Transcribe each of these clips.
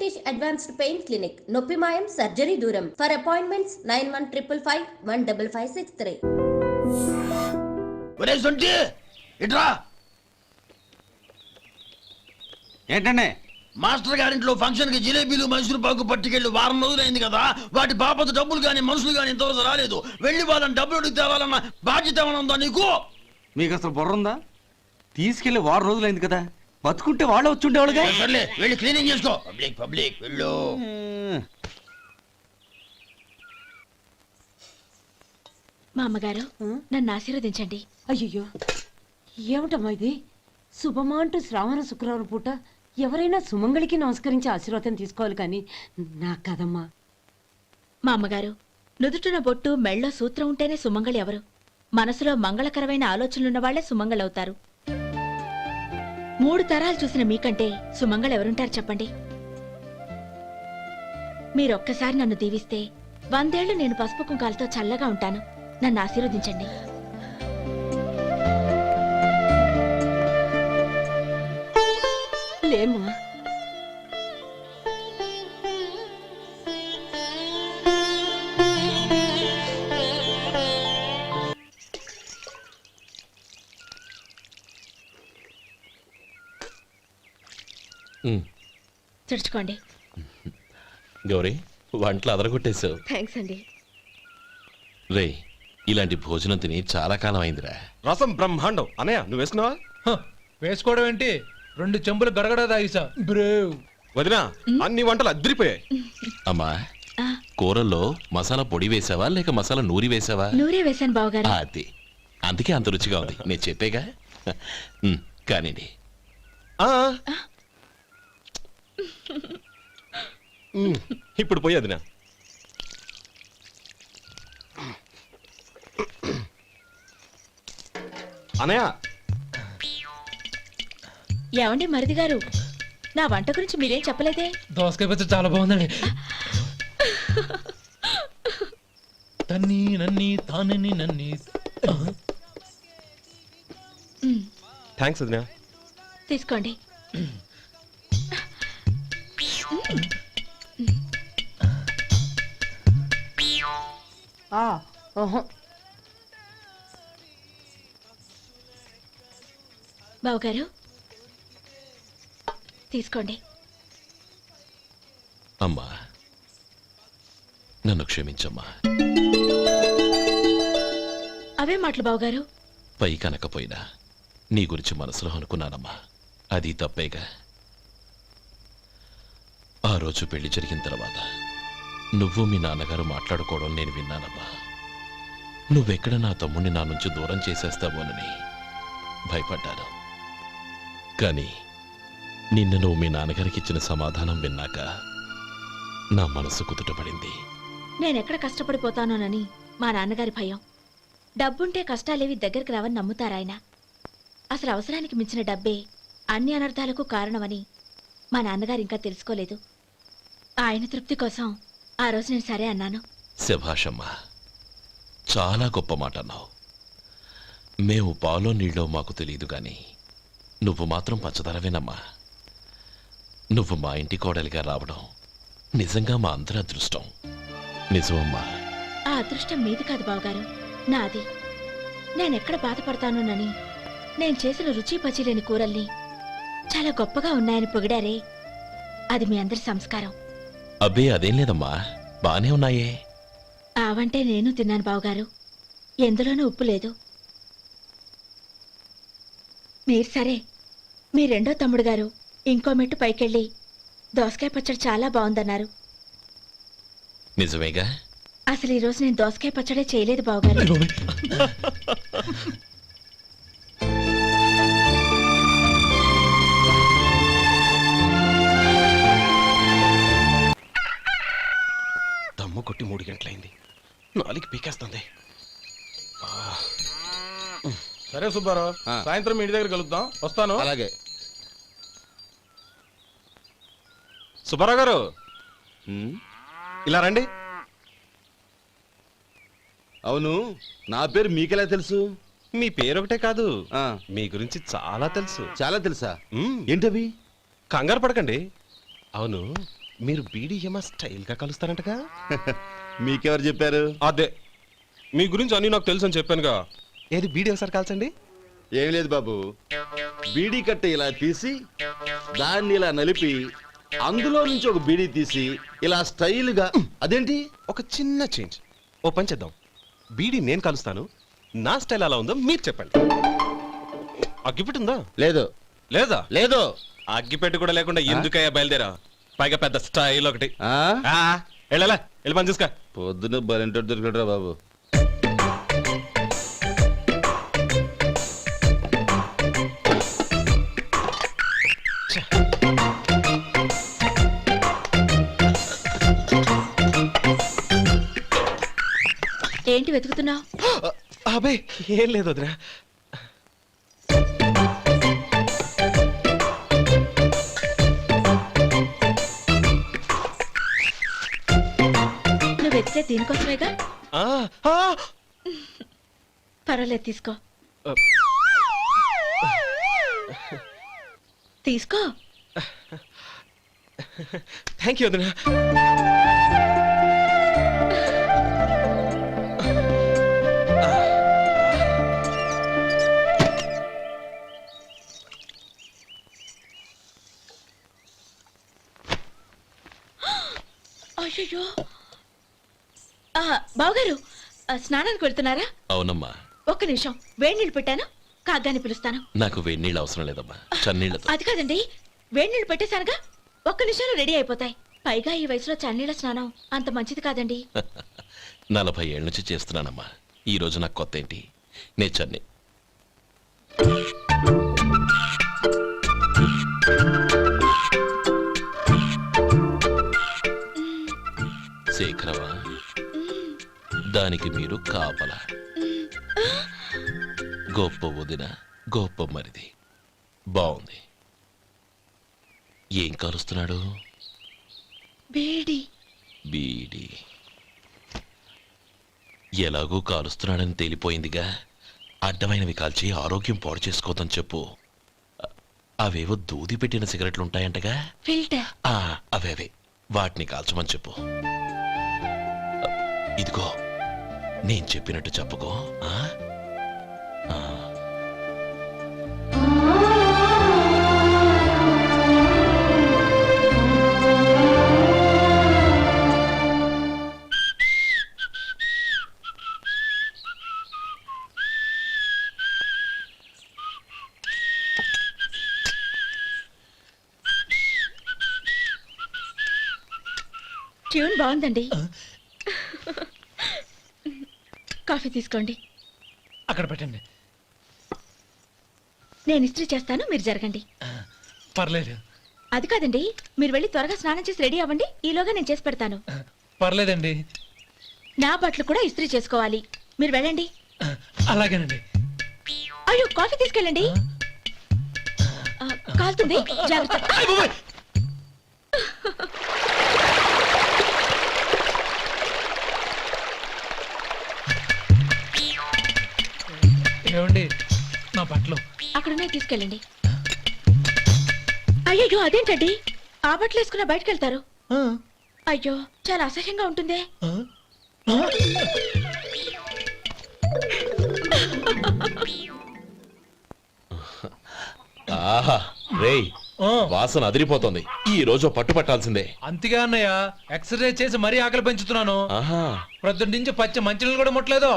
British Advanced Pain Clinic, Noppimayam Surgery Duram. For appointments 9155515563. ఒరే సొంటి ఇట్రా. ఏంటండి? మాస్టర్ గారింట్లో ఫంక్షన్ కి జిలేబీలు మైసూరు పాకు పట్టుకెళ్ళి వారం రోజులైంది కదా, వాటి బాపత డబ్బులు గాని మనుషులు గాని ఇంతవరకు రాలేదు. వెళ్ళి వాళ్ళని డబ్బులు అడిగి తేవాలన్న బాధ్యత ఏమైనా ఉందా నీకు? మీకు అసలు బుర్ర ఉందా? తీసుకెళ్లి వారం రోజులైంది కదా, బతుకుంటే వాళ్ళు వచ్చి ఉండేవాళ్ళుగా. సర్లే వెళ్ళి క్లీనింగ్ చేసుకో. పబ్లిక్ పబ్లిక్ వెళ్ళు. మా అమ్మగారు నన్ను ఆశీర్వదించండి. అయ్యో ఏమిటమ్మా ఇది? శుభమా అంటూ శ్రావణ శుక్రవారం పూట ఎవరైనా సుమంగళికి నమస్కరించి ఆశీర్వాదం తీసుకోవాలి కానీ నాకు కదమ్మా. మా అమ్మగారు నుదుటిన బొట్టు మెళ్ళో సూత్రం ఉంటేనే సుమంగళి ఎవరు? మనసులో మంగళకరమైన ఆలోచనలున్న వాళ్లే సుమంగళవుతారు. 3 తరాలు చూసిన మీకంటే సుమంగళ ఎవరుంటారు చెప్పండి? మీరొక్కసారి నన్ను దీవిస్తే 100 ఏళ్లు నేను పసుపు కుంకాలతో చల్లగా ఉంటాను. నన్ను ఆశీర్వదించండి. లేమ్మా, తుడుచుకోండి. గౌరీ, వంటలు అదరగొట్టేశావు. థ్యాంక్స్ అండి. రే, ఇలాంటి భోజనం తిని చాలా కాలం అయిందిరా. రసం బ్రహ్మాండం. అనయ్య నువ్వు వేసుకున్నావా? వేసుకోవడం ఏంటి, 2 చెంబులు గడగడ తాగిసా. బ్రేవ్ వదినా, అన్ని వంటలు అద్దరిపోయాయి. అమ్మా, కూరల్లో మసాలా పొడి వేసావా లేక మసాలా నూరి వేసావా? నూరే వేశాను బావగారు. అది అందుకే అంత రుచిగా ఉంది. నేను చెప్పేగా. కానివ్వండి. ఇప్పుడు పోయి వదినా. అనయ్య, ఏమండి మరిది గారు, నా వంట గురించి మీరేం చెప్పలేదే? దోసకాయ పచ్చడి చాలా బాగుందండి. తన్ని నన్ని తానని నన్ని. థ్యాంక్స్ వదినా. తీసుకోండి. బావగారు తీసుకోండి. అమ్మా, నన్ను క్షమించమ్మా. అవే మాటలు బావగారు. పై కనకపోయినా నీ గురించి మనసులో అనుకున్నానమ్మా. అది తప్పేగా. ఆ రోజు పెళ్లి జరిగిన తర్వాత నువ్వు మీ నాన్నగారు మాట్లాడుకోవడం నేను విన్నానమ్మా. నువ్వెక్కడ నా తమ్ముడిని నా నుంచి దూరం చేసేస్తావోనని భయపడ్డాను. కానీ నిన్న నువ్వు మీ నాన్నగారికి ఇచ్చిన సమాధానం విన్నాక నా మనసు కుదుటపడింది. నేనెక్కడ కష్టపడిపోతానోనని మా నాన్నగారి భయం. డబ్బుంటే కష్టాలేవి దగ్గరికి రావని నమ్ముతారాయన. అసలు అవసరానికి మించిన డబ్బే అన్ని అనర్థాలకు కారణమని మా నాన్నగారు ఇంకా తెలుసుకోలేదు. ఆయన తృప్తి కోసం ఆ రోజు నేను సరే అన్నాను. శభాషమ్మా, చాలా గొప్ప మాట అన్నావు. మేము పాలో నీళ్ళో మాకు తెలియదు గాని నువ్వు మాత్రం పచ్చదరవేనమ్మా. నువ్వు మా ఇంటి కోడలిగా రావడం నిజంగా మా అందరి అదృష్టం. నిజమమ్మా. ఆ అదృష్టం మీది కాదు బావగారు, నాది. నేనెక్కడ బాధపడతానోనని నేను చేసిన రుచి పచిలేని కూరల్ని చాలా గొప్పగా ఉన్నాయని పొగిడారే, అది మీ అందరి సంస్కారం. అబ్బే అదేం లేదమ్మా, బానే ఉన్నాయే. ఆవంటే నేను తిన్నాను బావగారు, ఎందులోనూ ఉప్పు లేదు. మీరు సరే, మీ రెండో తమ్ముడు గారు ఇంకో మెట్టు పైకెళ్ళి దోసకాయ పచ్చడి చాలా బాగుందన్నారు. నిజమేగా? అసలు ఈరోజు నేను దోసకాయ పచ్చడే చేయలేదు బావగారు. దమ్ము కొట్టి 3 గంటలైంది. 4కి పీకేస్తుంది. సరే సుబ్బారావు, సాయంత్రం మీ ఇంటి దగ్గర కలుద్దాం. వస్తాను. అలాగే. సుబ్బారావు గారు ఇలా రండి. అవును, నా పేరు మీకెలా తెలుసు? మీ పేరు ఒకటే కాదు, మీ గురించి చాలా తెలుసు. చాలా తెలుసా? ఏంటవి? కంగారు పడకండి. అవును, మీరు బీడీఎంఆ స్టైల్ గా కలుస్తారంటగా? మీకెవరు చెప్పారు? అదే మీ గురించి అన్ని నాకు తెలుసు అని చెప్పానుగా. ఏది బీడీ ఒకసారి కాల్చండి. ఏం లేదు బాబు, బీడీ కట్ట ఇలా తీసి దాన్ని ఇలా నలిపి అందులో నుంచి ఒక బీడీ తీసి ఇలా స్టైల్గా. అదేంటి? ఒక చిన్న చేంజ్. ఓ పని చేద్దాం, బీడీ నేను కలుస్తాను, నా స్టైల్ అలా ఉందో మీరు చెప్పండి. అగ్గిపెట్టుందా? లేదు. లేదా? లేదు. అగ్గిపెట్టు కూడా లేకుండా ఎందుకయ్యా బయలుదేరా? పైగా పెద్ద స్టైల్ ఒకటి. ఆ? వెళ్ళాలా, వెళ్ళి పని చూసుకో. పొద్దున్న బలింటోడు దొరికడరా బాబు. ఏంటి వెతుకుతున్నావు? అబే ఏం లేదు వదినా. నువ్వు వెతికే దీనికోసమేగా. ఆ, ఆ, పర్వాలేదు, తీసుకో. తీసుకో. థ్యాంక్ యూ వదినా. అయ్యో, బావగారు స్నానానికి వెళ్తున్నారా? అవునమ్మా. ఒక్క నిమిషం, వేడి నీళ్ళు పెట్టాను, కాగ్గాని పిలుస్తాను. నాకు వేడి నీళ్ళు అవసరం లేదమ్మా, చన్నీళ్ళతో. అది కాదండి, వేడి నీళ్ళు పెట్టేశానుగా, ఒక్క నిమిషంలో రెడీ అయిపోతాయి. పైగా ఈ వయసులో చన్నీళ్ళ స్నానం అంత మంచిది కాదండి. 40 ఏళ్ళ నుంచి చేస్తున్నానమ్మా. ఈ రోజు నాకు కొత్త ఏంటి? నే చన్ని. శేఖరవా, దానికి మీరు కాపలా. గొప్ప వదిన, గొప్ప మరిది. బాగుంది. ఏం కాలుస్తున్నాడు? బీడి. బీడి ఎలాగూ కాలుస్తున్నాడని తేలిపోయిందిగా. అడ్డమైనవి కాల్చి ఆరోగ్యం పాడు చేసుకోదని చెప్పు. అవేవో దూది పెట్టిన సిగరెట్లు ఉంటాయంటగా. ఫిల్టర్. అవే వాటిని కాల్చమని చెప్పు. ఇదిగో నేను చెప్పినట్టు చెప్పుకో. ట్యూన్ బాగుందండి. కాఫీ తీసుకోండి. అక్కడ పెట్టండి. నేను ఇస్త్రీ చేస్తాను, మీరు జరగండి. పర్లేదు. అది కాదండి, మీరు వెళ్ళి త్వరగా స్నానం చేసి రెడీ అవ్వండి, ఈలోగా నేను చేసి పెడతాను. పర్లేదండి. నా బట్టలు కూడా ఇస్త్రీ చేసుకోవాలి, మీరు వెళ్ళండి. అలాగేనండి. అయ్యో, కాఫీ తీసుకెళ్ళండి. కాలుతుంది, జాగ్రత్త. ఏమండి, నా బట్టలు అక్కడనే తీసుకెళ్ళండి. అయ్యో, అదేంటండి, ఆ బట్టలు వేసుకున్న బయటకు వెళ్తారు? అయ్యో, చాలా అసహ్యంగా ఉంటుందే. ఆహా రేయ్, వాసన అదిరిపోతుంది. ఈ రోజు పట్టు పట్టాల్సిందే. అంతగా అన్నయ్య, ఎక్సర్సైజ్ చేసి మరీ ఆకలి పెంచుతున్నాను. ఆహా, ప్రొద్దున నుంచి పచ్చ మంచినీళ్ళు కూడా ముట్టలేదు.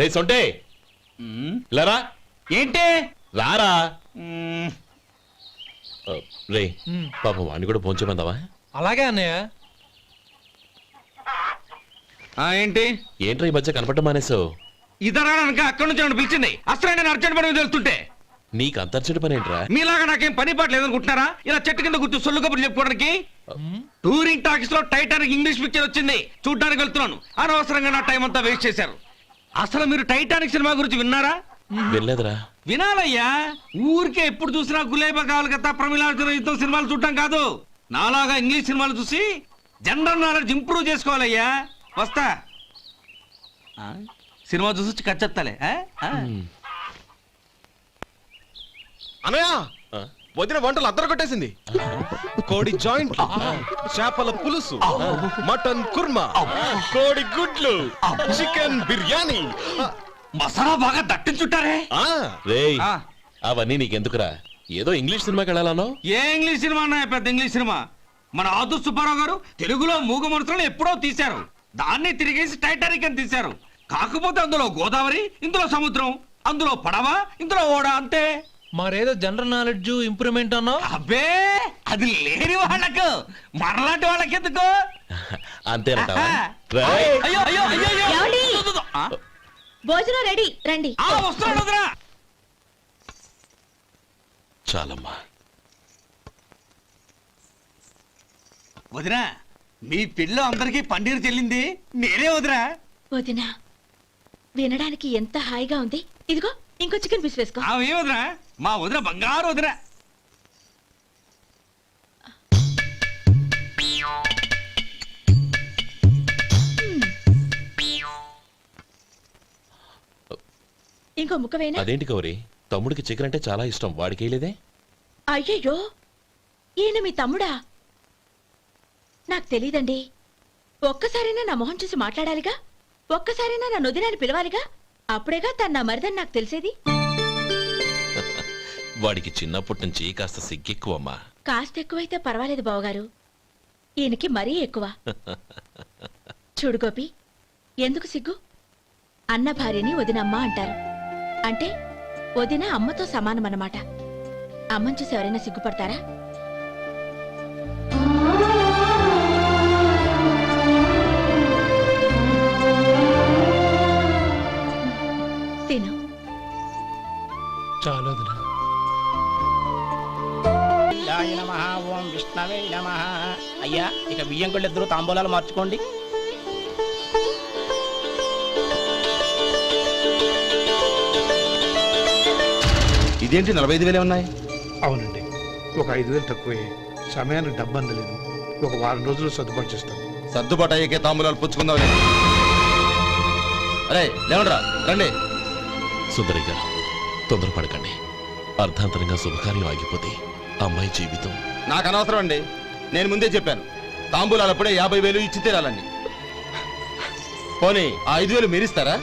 రే సొంటే, లరా. ఏంటి? రారా. రే పాపం వాణ్ణి కూడా భోంచేమందావా? అలాగే అన్నయ్య. ఏంటి? ఏంట్రా ఈ మధ్య కనపడటం మానేసావు? ఇద్దరు అక్కడి నుంచి నన్ను పిలిచింది. అసలు నేను అర్జెంట్ పని మీద వెళ్తుంటే నీకు అంతర్చడి పని ఏంట్రా? మీలాగా నాకేం పని పాట లేదనుకుంటున్నారా? ఇలా చెట్టు కింద కూర్చో సొల్లు కబుర్లు చెప్పుకోవడానికి. టూరింగ్ టాకీస్ లో టైటానిక్ ఇంగ్లీష్ పిక్చర్ వచ్చింది, చూడ్డానికి వెళ్తున్నాను. అనవసరంగా నా టైం అంతా వేస్ట్ చేశారు. అసలు మీరు టైటానిక్ సినిమా గురించి విన్నారా? వెళ్ళలేదురా. వినాలయ్యా, ఊరికే ఎప్పుడు చూసినా గులేబా కావాలి కదా, ప్రమిళార్జున యుద్ధం సినిమాలు చూడటం కాదు. నాలాగా ఇంగ్లీష్ సినిమాలు చూసి జనరల్ నాలెడ్జ్ ఇంప్రూవ్ చేసుకోవాలయ్యా. వస్తా. సినిమా చూసి కచ్చెత్తాలే. అనయ్య, వదిన వంటలు అద్దరు కొట్టేసింది. కోడి జాయింట్, చేపల పులుసు, మటన్ కుర్మా, కోడి గుడ్లు, చికెన్ బిర్యానీ. మసాలా బాగా దట్టించుంటారే. ఆ, రేయ్ ఆ. అవన్నీ నీకెందుకురా? ఏదో ఇంగ్లీష్ సినిమాకి వెళ్ళాలనో. ఏ ఇంగ్లీష్ సినిమా అన్నా పెద్ద ఇంగ్లీష్ సినిమా. మన ఆదు సుబ్బారావు గారు తెలుగులో మూగ మనుషులను ఎప్పుడో తీశారు. దాన్ని తిరిగేసి టైటానిక్ అని తీశారు. కాకపోతే అందులో గోదావరి, ఇందులో సముద్రం, అందులో పడవ, ఇందులో ఓడ, అంతే. మరేదో జనరల్ నాలెడ్జ్ ఇంప్రూవ్మెంట్ అన్నా. అబ్బే అది లేని వాళ్ళకు మరలాంటి వాళ్ళకి ఎందుకు? అంతేనట. అయ్యో అయ్యో అయ్యో అయ్యో. ఏమండి? ఆ? భోజనం రెడీ, రండి. వస్తున్నాడు వదరా. చాలమ్మా. వదినా, మీ పిల్ల అందరికీ పన్నీరు చెల్లింది నేనే వదినా. వదినా, వినడానికి ఎంత హాయిగా ఉంది. ఇదిగో ఇంకో చికెన్ పీస్ వేసుకో. ఆమె వదినా, మా వదిన బంగారు వదినా. ఇంకో ముక్క వేయనా? అదేంటి గౌరీ, తమ్ముడికి చికెన్ అంటే చాలా ఇష్టం, వాడికి వేయలేదే? అయ్యయ్యో, ఈయన మీ తమ్ముడా? నాకు తెలీదండి. ఒక్కసారైనా నా మొహం చూసి మాట్లాడాలిగా, ఒక్కసారైనా నా నొదినాన్ని పిలవాలిగా, అప్పుడేగా తన నా మరిదని నాకు తెలిసేది. వాడికి చిన్నప్పటి నుంచి కాస్త సిగ్గెక్కువమ్మా. కాస్త ఎక్కువైతే పర్వాలేదు బావగారు, ఈయనకి మరీ ఎక్కువ. చూడు గోపి, ఎందుకు సిగ్గు? అన్న భార్యని వదినమ్మ అంటారు. అంటే వదిన అమ్మతో సమానమన్నమాట. అమ్మని చూసి ఎవరైనా సిగ్గుపడతారా? తిను. చాలు వదినా. ఓం విష్ణవే నమః. అయ్యా, ఇక బియ్యం కొళ్ళు ఇద్దరు తాంబూలాలు మార్చుకోండి. ఇదేంటి 45,000 ఉన్నాయి? అవునండి, ఒక 5,000 తక్కువే. సమయానికి డబ్బు అందలేదు. ఒక వారం రోజులు సర్దుబాటు చేస్తాం. సర్దుబాటు అయ్యేకే తాంబూలాలు పుచ్చుకుందాం. అరే లేవండ్రా, రండి. సుందరి గారు, తొందరపడకండి. అర్ధాంతరంగా శుభకార్యం ఆగిపోతే అమ్మాయి జీవితం. నాకు అనవసరం అండి, నేను ముందే చెప్పాను. తాంబూలాలు అప్పుడే 50,000 ఇచ్చి తీరాలండి. పోనీ ఆ 5,000 మీరిస్తారా?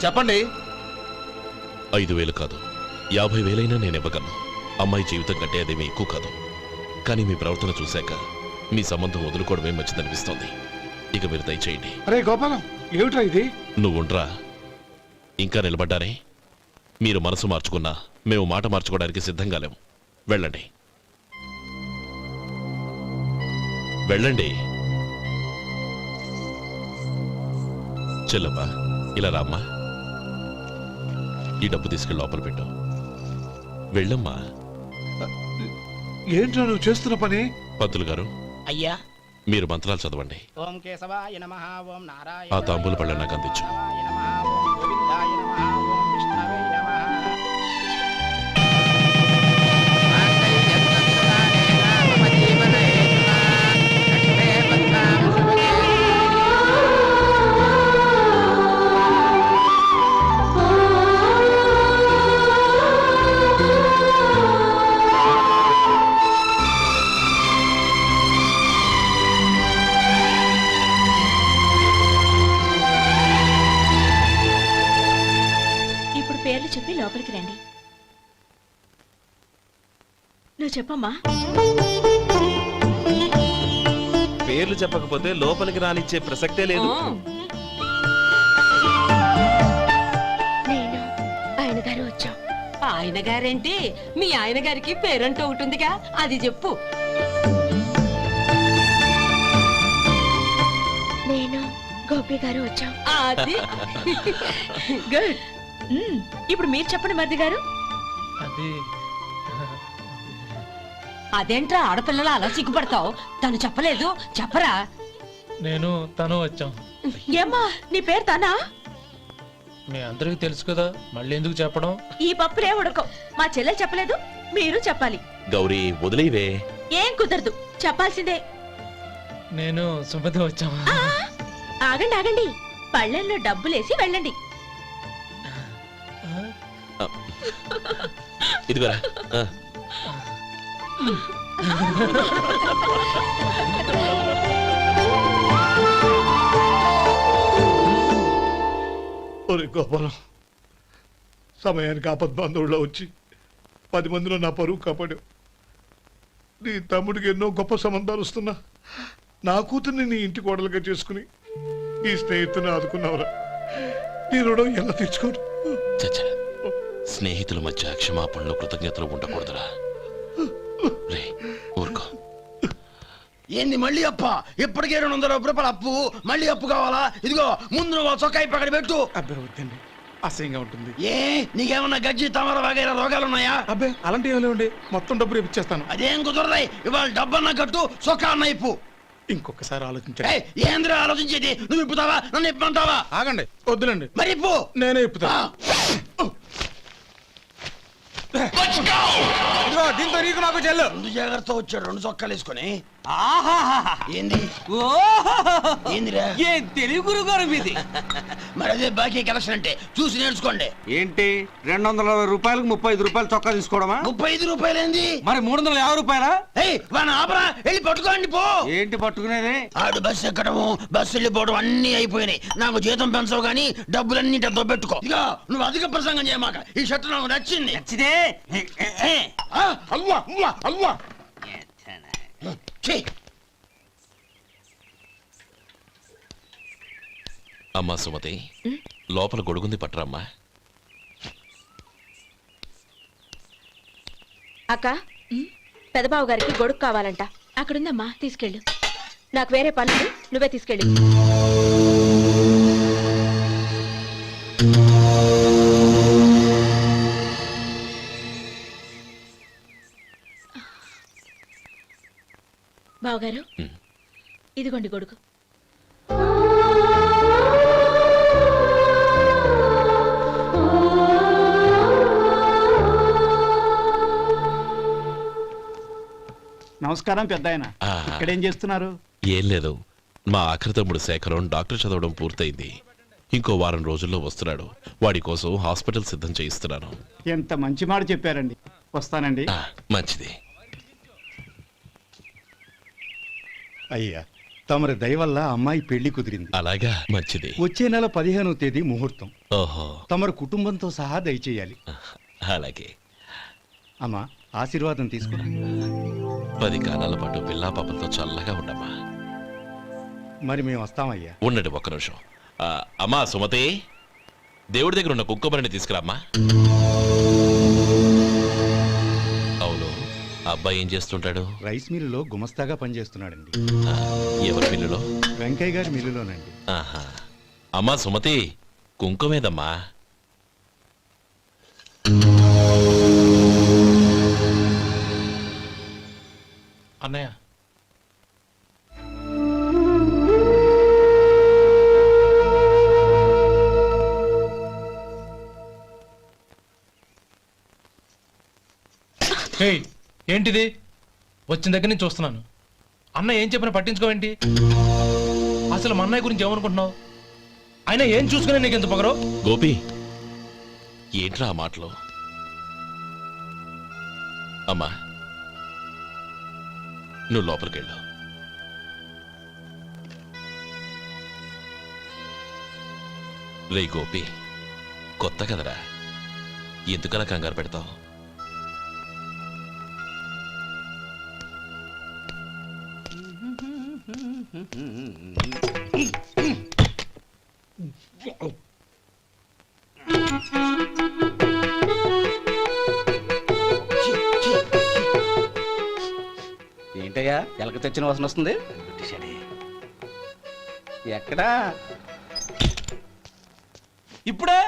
చెప్పండి. 5,000 కాదు, 50,000 నేను ఇవ్వగలను. అమ్మాయి జీవితం కంటే అదేమీ ఎక్కువ కాదు. కానీ మీ ప్రవర్తన చూశాక మీ సంబంధం వదులుకోవడమే మంచిదనిపిస్తోంది. ఇక మీరు దయచేయండి. అరే గోపాలం, ఏమిట్రా ఇది? నువ్వుండ్రా, ఇంకా నిలబడ్డానే. మీరు మనసు మార్చుకున్నా మేము మాట మార్చుకోవడానికి సిద్ధంగా లేము. వెళ్ళండి, వెళ్ళండి. చెల్లమ్మా, ఇలా రామ్మా. ఈ డబ్బు తీసుకెళ్ళి లోపల పెట్టు. వెళ్ళమ్మా. ఏంట్రా నువ్వు చేస్తున్న పని? పంతులు గారు, అయ్యా, మీరు మంత్రాలు చదవండి. ఓం కేశవాయ నమః. ఓం నారాయణ. ఆ తాంబూల పళ్ళ నాకు అందించు. ఓం గోవిందాయ నమః. ఓం విష్ణవే నమః. ఇప్పుడు పేర్లు చెప్పి లోపలికి రండి. నువ్వు చెప్పమ్మా. పేర్లు చెప్పకపోతే లోపలికి రానిచ్చే ప్రసక్తే లేదు. నేను ఆయన గారు వచ్చాం. ఆయన గారేంటి, మీ ఆయన గారికి పేరంటూ ఒకటి ఉందిగా, అది చెప్పు. నేను గోపి గారు వచ్చాం. అది గుడ్. ఇప్పుడు మీరు చెప్పండి మరిది గారు. అది అదేంట్రా ఆడపిల్లలు అలా సిగ్గుపడతావు? తను చెప్పలేదు, చెప్పరా. నేను తను వచ్చాం. ఏమ్మా, నీ పేరు తానా? మీ అందరికి తెలుసు కదా, మళ్ళీ ఎందుకు చెప్పడం? ఈ పప్పులే ఉడకం. మా చెల్లె చెప్పలేదు, మీరు చెప్పాలి. గౌరీ, వదిలేవే. ఏం కుదరదు, చెప్పాల్సిందే. నేను సుమతి వచ్చాం. ఆ, ఆగండి ఆగండి, పళ్ళెంలో డబ్బులేసి వెళ్ళండి. ఇదిగోరా. ఒరే గోపాలం, సమయానికి ఆపద్బాంధవుల్లో వచ్చి 10 మందిలో నా పరువు కాపాడావు. నీ తమ్ముడికి ఎన్నో గొప్ప సంబంధాలు వస్తున్నా నా కూతుర్ని నీ ఇంటి కోడలుగా చేసుకుని ఈ స్నేహితుని ఆదుకున్నావురా. నీ రుణం ఎలా తీర్చుకోరు? చచ్చా, స్నేహితుల మధ్య క్షమాపణలు కృతజ్ఞతలు ఉండకూడదురా. రే ఊరుకో. ఏంది మళ్ళీ అప్ప? ఇప్పటికే 200 రూపాయల అప్పు, మళ్ళీ అప్పు కావాలా? ఇదిగో ముందు నువ్వు చొక్కా పక్కన పెట్టు. అబ్బాయి వద్దండి, అసహ్యంగా ఉంటుంది. ఏ నీకేమన్నా గజ్జి తమర వగైరా రోగాలున్నాయా? అబ్బాయి అలాంటి ఏమి లేవండి, మొత్తం డబ్బు రేపు ఇచ్చేస్తాను. అదేం కుదరదాయి. ఇవాళ డబ్బన్నా కట్టు, చొక్కా అన్న ఇప్పు. ఇంకొకసారి ఆలోచించండి. ఏయ్, ఏందిరా ఆలోచించేది? నువ్వు ఇప్పుతావా, నన్ను ఇప్పమంటావా? ఆగండి, వద్దులండి, మరి ఇప్పు. నేనే ఇప్పుతా. ఇదిగో, దీంతో నీకు నాకు చెల్లు. ముందు జాగ్రత్త వచ్చాడు 2 చొక్కాలు వేసుకొని. ఏంది ఏందిరా? ఏ తెలుగు గురువు గారు మీది? మరి అదే బాకీ కలెక్షన్ అంటే చూసి నేర్చుకోండి. ఏంటి 220 రూపాయలకు 35 రూపాయలు చొక్కా తీసుకోవడమా? 35 రూపాయలు ఏంది? మరి 350 రూపాయలా? ఏయ్ వాడిని ఆపరా, వెళ్ళి పట్టుకోండి పో. ఏంటి పట్టుకునేది? ఆడు బస్సు ఎక్కడము, బస్సు వెళ్ళిపోవడం అన్ని అయిపోయినాయి. నాకు జీతం పెంచవు గానీ డబ్బులన్నీ డబ్బు పెట్టుకో. ఇక నువ్వు అధిక ప్రసంగం చేయమాక. ఈ షర్ట్ నాకు నచ్చింది. నచ్చితే అల్వా అల్వా అల్వా. అమ్మా సుమతి, లోపల గొడుగుంది పట్టరమ్మా. అక్క పెదబాబు గారికి గొడుగు కావాలంట. అక్కడుందమ్మా, తీసుకెళ్ళు. నాకు వేరే పనులు, నువ్వే తీసుకెళ్ళు. బావగారు, ఇదిగోండి గొడుగు. నమస్కారం పెద్దాయన. ఆ. ఇక్కడేం చేస్తున్నారు? ఏం లేదు, మా ఆఖరి తమ్ముడు శేఖరం డాక్టర్ చదవడం పూర్తయింది. ఇంకో వారం రోజుల్లో వస్తున్నాడు. వాడి కోసం హాస్పిటల్ సిద్ధం చేయిస్తున్నాను. ఎంత మంచి మాట చెప్పారండి. వస్తానండి. మంచిది. అయ్యా, తమరి దయ వల్ల అమ్మాయి పెళ్లి కుదిరింది. అలాగా, మంచిది. వచ్చే నెల 15వ తేదీ ముహూర్తం. ఓహో, తమరు కుటుంబంతో సహా దయచేయాలి. అలాగే. అమ్మా, ఆశీర్వాదం తీసుకురా. 10 కాలాల పాటు పిల్లా పాపలతో చల్లగా ఉండమ్మా. మరి మేము వస్తామయ్యా. ఉండండి ఒక్క నిమిషం. అమ్మా సుమతి, దేవుడి దగ్గర ఉన్న కుంకుమని తీసుకురామ్మా. అవును, అబ్బాయి ఏం చేస్తుంటాడు? రైస్ మిల్లులో గుమస్తాగా పనిచేస్తున్నాడండి. ఎవరి మిల్లులో? వెంకయ్య గారి మిల్లులోనండి. ఆహా. అమ్మా సుమతి, కుంకుమేదమ్మా? అన్నయ్య, ఏయ్, ఏంటిది? వచ్చిన దగ్గర నుంచి చూస్తున్నాను. అన్న ఏం చెప్పినా పట్టించుకోవేంటి? అసలు మా అన్నయ్య గురించి ఏమనుకుంటున్నావు? అయినా ఏం చూసుకునే నీకు ఎంత పొగరు? గోపి, ఏంట్రా ఆ మాటలు? అమ్మా, నువ్వు లోపలికెళ్ళు. రే గోపి, కొత్త కదరా, ఎందుకలా కంగారు పెడతావు? ఏంటయ్యా ఎలక తెచ్చిన వాసన వస్తుంది? ఎక్కడా? ఇప్పుడే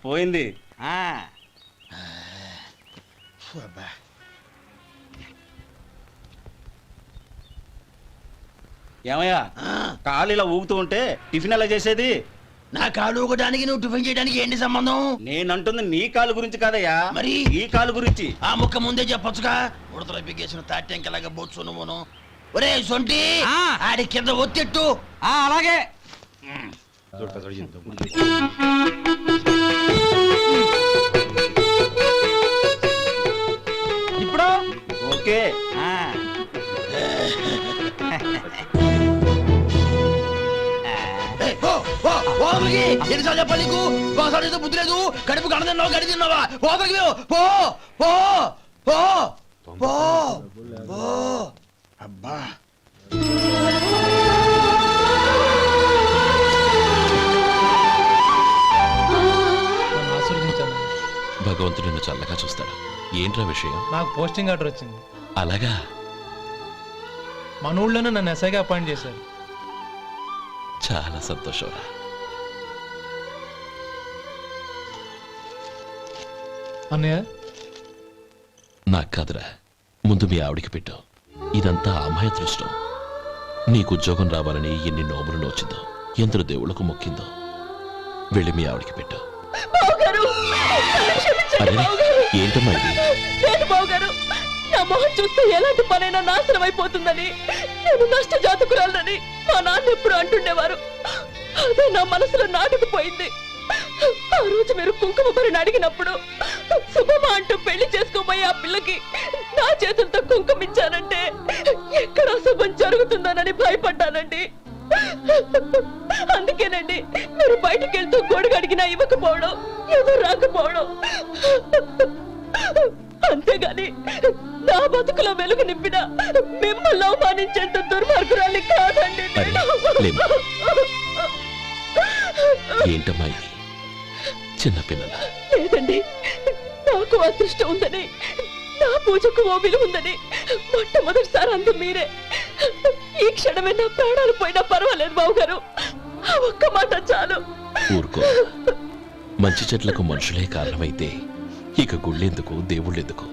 పోయింది. ఏమయ్యా, కాలు ఇలా ఊగుతూ ఉంటే టిఫిన్ ఎలా చేసేది? నా కాలు ఊగడానికి నువ్వు టిఫిన్ చేయడానికి ఏంటి సంబంధం? నేనంటుంది నీ కాలు గురించి కాదయ్యా, మరి ఈ కాలు గురించి. ఆ ముక్క ముందే చెప్పొచ్చుగా. ఉడతలో బిగ్గేసిన తాట్యంకలాగా బొచ్చు నువ్వును. ఒరే సొంటి, ఆడి కింద ఒత్తిట్టు. అలాగే. ఓకే ఎన్నిసార్లు చెప్పాలి నీకు? బాసాడితో బుద్ధి లేదు, కడుపు గడ తిన్నావు, గడి తిన్నావా? పోతకి పో పో పో పో పో. అబ్బా నన్ను ఆశీర్వదించాను. భగవంతుడు నిన్ను చల్లగా చూస్తాడు. ఏంట్రా విషయం? నాకు పోస్టింగ్ ఆర్డర్ వచ్చింది. అలాగా? మన ఊళ్ళోనే నన్ను ఎస్ఐగా అపాయింట్ చేశారు. చాలా సంతోషంరా. అన్నయ్య, నాకు కాదురా, ముందు మీ ఆవిడికి పెట్టు. ఇదంతా అమ్మాయి అదృష్టం. నీకు ఉద్యోగం రావాలని ఎన్ని నోములు నోచిందో, ఎందరు దేవుళ్లకు మొక్కిందో. వెళ్ళి మీ ఆవిడికి పెట్టు. అరే, ఏంటమ్మా ఇది? నా మొహం చూస్తే ఎలాంటి పనైనా నాశనం అయిపోతుందని, నేను నష్ట జాతకురాలని మా నాన్న ఎప్పుడు అంటుండేవారు. అదే నా మనసులో నాటుకుపోయింది. ఆ రోజు మీరు కుంకుమ భరిని అడిగినప్పుడు శుభమా అంటూ పెళ్లి చేసుకోబోయే ఆ పిల్లకి నా చేతులతో కుంకుమ ఇచ్చానంటే ఎక్కడ శుభం జరుగుతుందోనని భయపడ్డానండి. అందుకేనండి మీరు బయటికి వెళ్తూ గొడుగు అడిగినా ఇవ్వకపోవడం, ఏదో రాకపోవడం. అంతేగాని నా బతుకులో వెలుగు నింపిన మిమ్మల్ని అవమానించేంత దుర్మార్గురాలి కాదండి. అరే, లేమ్మా. ఏంటమ్మా ఇది? చిన్నపిల్లల లేదండి, నాకు అదృష్టం ఉందని, నా పూజకు ఓ విలువ ఉందని మొట్టమొదటిసారి అందు మీరే. ఈ క్షణమే నా ప్రాణాలు పోయినా పర్వాలేదు బావగారు. ఆ ఒక్క మాట చాలు. ఊరుకో. మంచి చెట్లకు మనుషులే కారణమైతే ఇక గుళ్ళెందుకు, దేవుళ్ళెందుకు?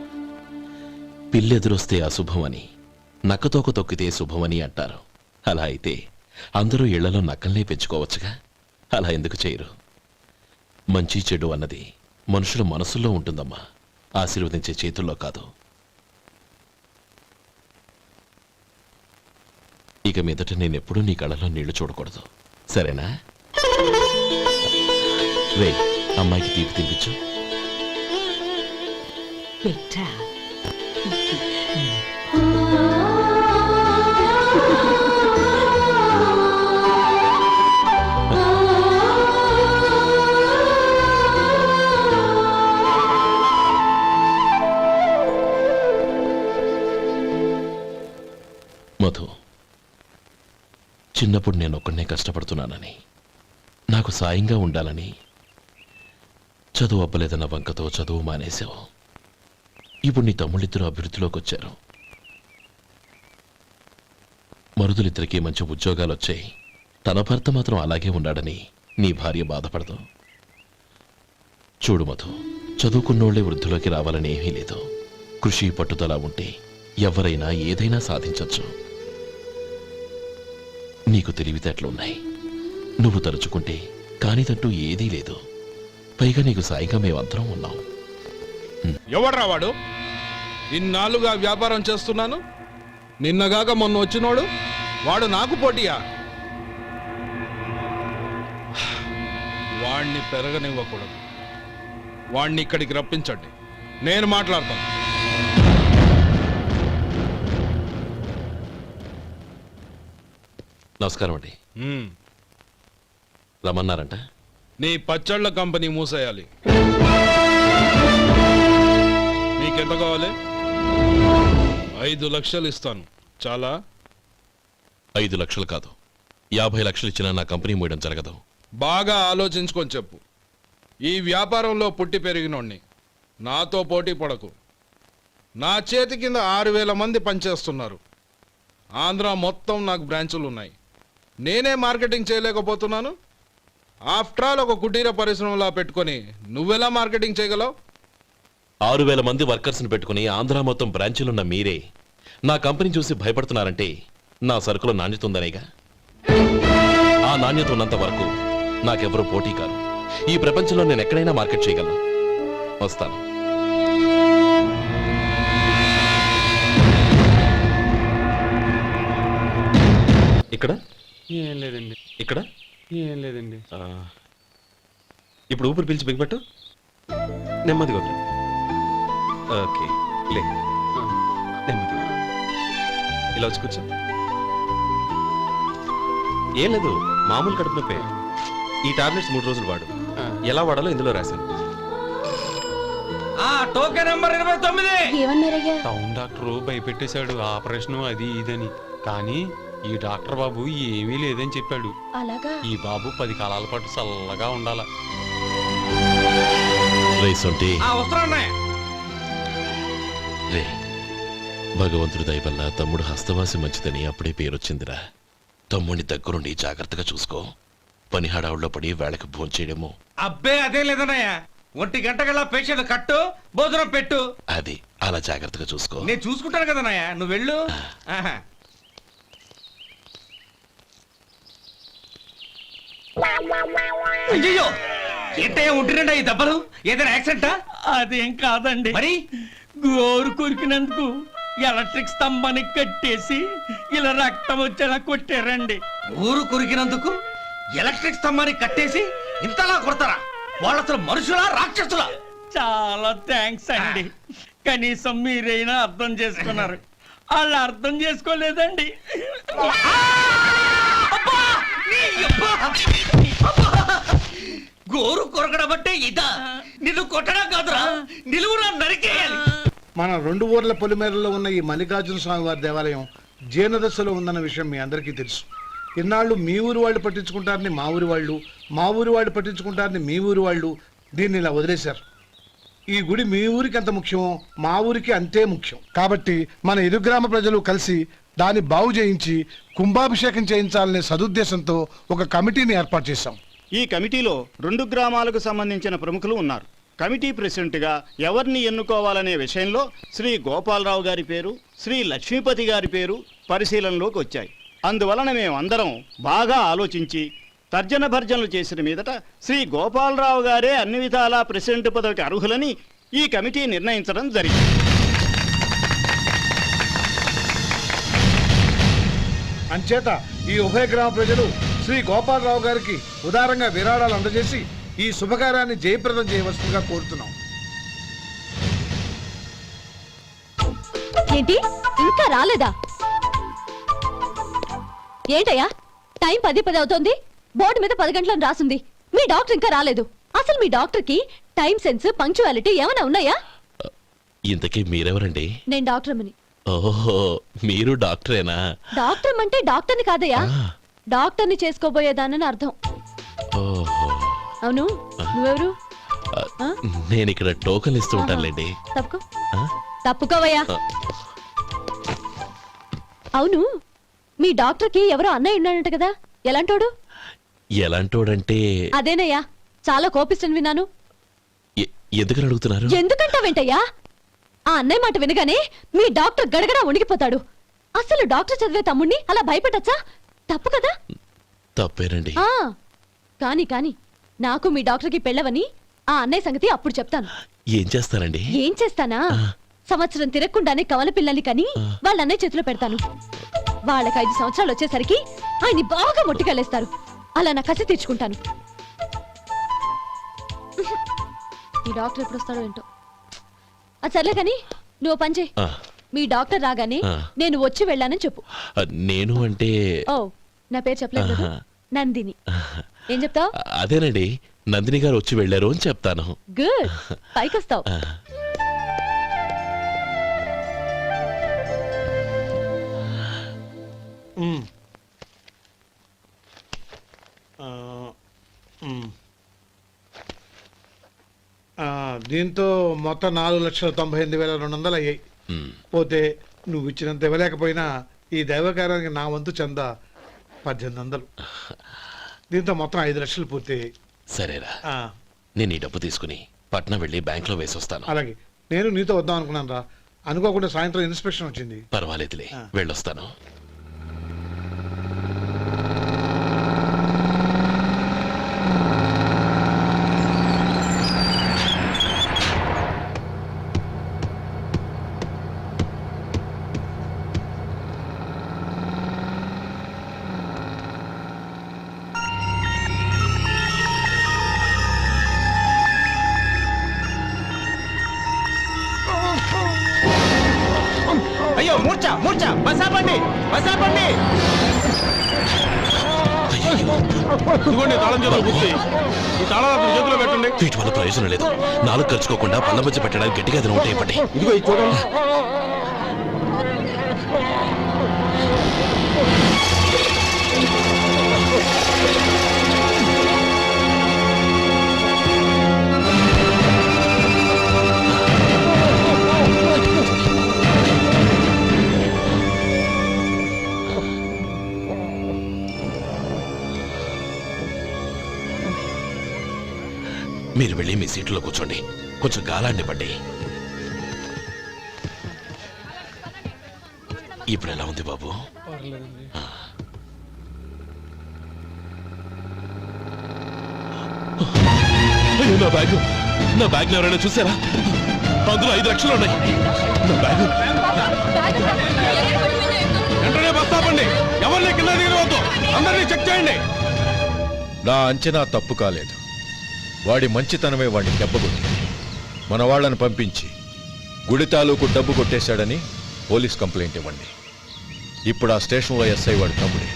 పిల్లెదురొస్తే అశుభమని, నక్కతోక తొక్కితే శుభమని అంటారు. అలా అయితే అందరూ ఇళ్లలో నక్కల్నే పెంచుకోవచ్చుగా. అలా ఎందుకు చేయరు? మంచి చెడు అన్నది మనుషుల మనసుల్లో ఉంటుందమ్మా, ఆశీర్వదించే చేతుల్లో కాదు. ఇక మీదట నేనెప్పుడూ నీ కళ్ళలో నీళ్లు చూడకూడదు, సరేనా? రే, అమ్మాయికి తీపి తినిపించు. పెట్టా మధు, చిన్నప్పుడు నేను ఒక్కడనే కష్టపడుతున్నానని, నాకు సాయంగా ఉండాలని చదువు అవ్వలేదన్న వంకతో చదువు మానేశావు. ఇప్పుడు నీ తమ్ముళ్ళిద్దరూ అభివృద్ధిలోకి వచ్చారు. మరుదులిద్దరికీ మంచి ఉద్యోగాలు వచ్చాయి. తన భర్త మాత్రం అలాగే ఉన్నాడని నీ భార్య బాధపడదు. చూడు మధు, చదువుకున్నోళ్లే వృద్ధిలోకి రావాలని ఏమీ లేదు. కృషి పట్టుదల ఉంటే ఎవరైనా ఏదైనా సాధించవచ్చు. నీకు తెలివితేటలున్నాయి. నువ్వు తలుచుకుంటే కానిదంటూ ఏదీ లేదు. పైగా నీకు సాయిగా మేమందరం ఉన్నాం. ఎవడ్రా వాడు? ఇన్నాళ్ళుగా వ్యాపారం చేస్తున్నాను, నిన్నగాక మొన్న వచ్చినోడు వాడు నాకు పోటీయా? వాణ్ణి పెరగనివ్వకూడదు. వాణ్ణి ఇక్కడికి రప్పించండి, నేను మాట్లాడతాను. నమస్కారం అండి. రమ్మన్నారంట? నీ పచ్చళ్ళ కంపెనీ మూసేయాలి. నీకెంత కావాలి? 5 లక్షలు ఇస్తాను. చాలా? 5 లక్షలు కాదు, 50 లక్షలు ఇచ్చినా నా కంపెనీ మూయడం జరగదు. బాగా ఆలోచించుకొని చెప్పు. ఈ వ్యాపారంలో పుట్టి పెరిగినోడ్ని, నాతో పోటీ పడకు. నా చేతి కింద 6,000 మంది పనిచేస్తున్నారు. ఆంధ్ర మొత్తం నాకు బ్రాంచులు ఉన్నాయి. నేనే మార్కెటింగ్ చేయలేకపోతున్నాను. ఆఫ్టర్ ఆల్ ఒక కుటీర పరిశ్రమలా పెట్టుకొని నువ్వెలా మార్కెటింగ్ చేయగలవు? 6,000 మంది వర్కర్స్ని పెట్టుకుని ఆంధ్ర మొత్తం బ్రాంచీలున్న మీరే నా కంపెనీ చూసి భయపడుతున్నారంటే నా సరుకులో నాణ్యత ఉందనేగా. ఆ నాణ్యత ఉన్నంత వరకు నాకెవరూ పోటీ కాదు. ఈ ప్రపంచంలో నేను ఎక్కడైనా మార్కెట్ చేయగలను. వస్తాను. ఇక్కడ ఏం లేదండి. ఇక్కడ ఏం లేదండి. ఇప్పుడు ఊపిరి పీల్చి బిగపట్టు. నెమ్మదిగా వదిలి. ఓకే, లే. నెమ్మది. ఇలా వచ్చి కూర్చో. ఏం లేదు, మామూలు కడుపు నొప్పే. ఈ టాబ్లెట్స్ 3 రోజులు వాడు. ఎలా వాడాలో ఇందులో రాశాను. Token number 29. ఏమన్నారయ్యా? టౌన్ డాక్టర్ భయపెట్టేశాడు, ఆపరేషన్ అది ఇదని. కానీ ఈ డాక్టర్ బాబు ఏమీ లేదని చెప్పాడు. అలాగా? ఈ బాబు 10 కాలాల పాటు చల్లగా ఉండాల. రే, భగవంతుడి దయ వల్ల తమ్ముడు హస్తవాసి మంచిదని అప్పుడే పేరొచ్చిందిరా. తమ్ముడిని దగ్గరుండి జాగ్రత్తగా చూసుకో. పని హడావుల్లో పడి వేళకు భోంచేయడము. అబ్బే అదే లేదన్నయ్య. 1 గంట గల పేషెంట్ కట్టు, భోజనం పెట్టు. అది అలా జాగ్రత్తగా చూసుకో. నేను చూసుకుంటాను కదన్నయ్య, నువ్వు వెళ్ళు. అయ్యో, ఏంటయ్యా ఉంటున్నాడా ఈ దెబ్బలు? ఏదైనా యాక్సిడెంటా? అదేం కాదండి, మరి గోరు కొరికినందుకు ఎలక్ట్రిక్ స్తంభానికి కట్టేసి ఇలా రక్తం వచ్చేలా కొట్టారండి. ఊరు కొరికినందుకు ఎలక్ట్రిక్ స్తంభాన్ని కట్టేసి ఇంతలా కొడతారా? వాళ్ళు అసలు మనుషులా, రాక్షసులా? చాలా థ్యాంక్స్ అండి. కనీసం మీరైనా అర్థం చేసుకున్నారు. వాళ్ళు అర్థం చేసుకోలేదండి. గోరు కొరకడం అంటే ఇదా? నిన్ను కొట్టడం కాదురా, నిలువురా నరికేయాలి. మన 2 ఊర్ల పొలిమేరలో ఉన్న ఈ మల్లికార్జున స్వామి వారి దేవాలయం జీర్ణదశలో ఉందన్న విషయం మీ అందరికీ తెలుసు. ఇన్నాళ్ళు మీ ఊరు వాళ్ళు పట్టించుకుంటారని మా ఊరి వాళ్ళు, మా ఊరి వాళ్ళు పట్టించుకుంటారని మీ ఊరి వాళ్ళు దీన్ని ఇలా వదిలేశారు. ఈ గుడి మీ ఊరికి ఎంత ముఖ్యమో మా ఊరికి అంతే ముఖ్యం. కాబట్టి మన ఇరు గ్రామ ప్రజలు కలిసి దాన్ని బాగు చేయించి కుంభాభిషేకం చేయించాలనే సదుద్దేశంతో ఒక కమిటీని ఏర్పాటు చేశాం. ఈ కమిటీలో 2 గ్రామాలకు సంబంధించిన ప్రముఖులు ఉన్నారు. కమిటీ ప్రెసిడెంట్గా ఎవరిని ఎన్నుకోవాలనే విషయంలో శ్రీ గోపాలరావు గారి పేరు, శ్రీ లక్ష్మీపతి గారి పేరు పరిశీలనలోకి వచ్చాయి. అందువలన మేమందరం బాగా ఆలోచించి తర్జన భర్జనలు చేసిన మీదట శ్రీ గోపాలరావు గారే అన్ని విధాలా ప్రెసిడెంట్ పదవికి అర్హులని ఈ కమిటీ నిర్ణయించడం జరిగింది. అంచేత ఈ ఉభయ గ్రామ ప్రజలు శ్రీ గోపాలరావు గారికి ఉదారంగా విరాళాలు అందజేసి ఈ శుభకార్యాన్ని జయప్రదం చేయవలసిందిగా కోరుతున్నాం. ఏంటి ఇంకా రాలేదా? ఏంటయ్యా, టైం 10 అవుతోంది. బోర్డు మీద 10 గంటలను రాసింది. మీ డాక్టర్ ఇంకా రాలేదు. అసలు మీ డాక్టర్ కి టైం సెన్స్, పంక్చువాలిటీ ఏమైనా ఉన్నాయా? ఇంతకీ మీరెవరండి? నేను డాక్టర్. ఓహో, మీరు డాక్టరేనా? డాక్టర్ అంటే డాక్టర్ని కాదయ్యా, డాక్టర్ని చేసుకోబోయేదానని అర్థం. ఓహో, అవును, నువ్వెవరు? నేను ఇక్కడ టోకన్ ఇస్తూ ఉంటానులేండి. తప్పుకో, తప్పుకోవయ్యా. అవును, మీ డాక్టర్ కి ఎవరో అన్నయ్య ఉన్నాడంట కదా, ఎలాంటోడు? ఎలాంటోడంటే అదేనయ్యా, చాలా కోపిస్తని విన్నాను. ఎందుకని అడుగుతున్నారు? ఎందుకంటావేంటయ్యా? ఆ అన్నయ్య మాట వినగానే మీ డాక్టర్ గడగడా ఉణిగిపోతాడు. అసలు డాక్టర్ చదివే తమ్ముణ్ణి అలా భయపెట్టచ్చా? తప్పు కదా? తప్పేనండి. కాని కాని నాకు మీ డాక్టర్కి పెళ్ళవని ఆ అన్నయ్య సంగతి అప్పుడు చెప్తాను. ఏం చేస్తారండి? ఏం చేస్తానా, సంవత్సరం తిరగకుండానే కవల పిల్లల్ని కని వాళ్ళ అన్నయ్య చేతిలో పెడతాను. వాళ్ళకి 5 సంవత్సరాలు వచ్చేసరికి ఆయన్ని బాగా మొట్టికెళ్ళేస్తారు. అలా నా కసి తీర్చుకుంటాను. ఈ డాక్టర్ ఎప్పుడు వస్తాడో ఏంటో. అది సర్లే కానీ నువ్వు పని చేయి. మీ డాక్టర్ రాగానే నేను వచ్చి వెళ్ళానని చెప్పు. నేను అంటే ఓ, నా పేరు చెప్పలేదు కదా, నందిని. ఏం చెప్తావు? అదేనండి, నందిని గారు వచ్చి వెళ్ళారు అని చెప్తాను. గుడ్, పైకొస్తావు. దీంతో మొత్తం 4,98,200 అయ్యాయి. పోతే నువ్వు ఇచ్చినంత ఇవ్వలేకపోయినా ఈ దైవకార్యానికి నా వంతు చందా 1800. దీంతో మొత్తం 5 లక్షలు పూర్తయ్యాయి. సరేరా, నేను ఈ డబ్బు తీసుకుని పట్నం వెళ్ళి బ్యాంక్ లో వేసి వస్తాను. అలాగే, నేను నీతో వద్దాం అనుకున్నాను రా, అనుకోకుండా సాయంత్రం ఇన్స్పెక్షన్ వచ్చింది. పర్వాలేదులే, వెళ్ళొస్తాను. మూర్చ మూర్చ బసాపండి బసాపండి. ఇదిగోండి తాళం చేతులు పూర్తి. ఈ తాళాలు చేతిలో పెట్టండి. వీటి వల్ల ప్రయోజనం లేదు. నాలుగు ఖర్చుకోకుండా పళ్ళ మధ్య పెట్టడానికి గట్టిగా ఏదైనా ఉంటే ఇవ్వండి. ఇదిగో ఇది చూడండి. మీరు వెళ్ళి మీ సీట్లో కూర్చోండి. కొంచెం గాలాన్నివ్వండి. ఇప్పుడు ఎలా ఉంది బాబు? అయ్యో, నా బ్యాగ్ ఎవరైనా చూసారా? అందులో 5 లక్షలు ఉన్నాయి. నా బ్యాగ్ వెంటనే బస్తాపండి. ఎవరిని కింద దిగవద్దు. అందరినీ చెక్ చేయండి. నా అంచనా తప్పు కాలేదు. వాడి మంచితనమే వాడిని దెబ్బకొట్టింది. మన వాళ్ళని పంపించి గుడి తాలూకు డబ్బు కొట్టేశాడని పోలీస్ కంప్లైంట్ ఇవ్వండి. ఇప్పుడు ఆ స్టేషన్లో ఎస్ఐ వాడి తమ్ముడే.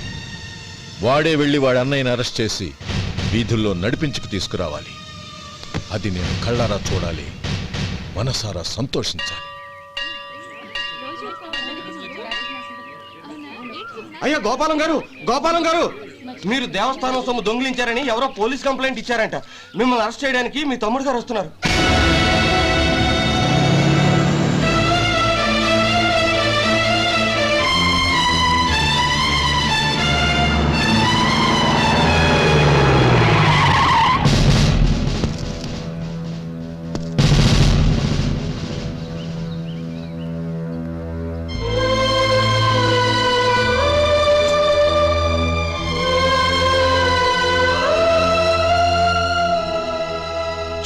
వాడే వెళ్ళి వాడి అన్నయ్యని అరెస్ట్ చేసి వీధుల్లో నడిపించుకు తీసుకురావాలి. అది నేను కళ్ళారా చూడాలి, మనసారా సంతోషించాలి. అయ్యా గోపాలం గారు, గోపాలం గారు, మీరు దేవస్థానం సొమ్ము దొంగిలించారని ఎవరో పోలీస్ కంప్లైంట్ ఇచ్చారంట. మిమ్మల్ని అరెస్ట్ చేయడానికి మీ తమ్ముడు గారు వస్తున్నారు.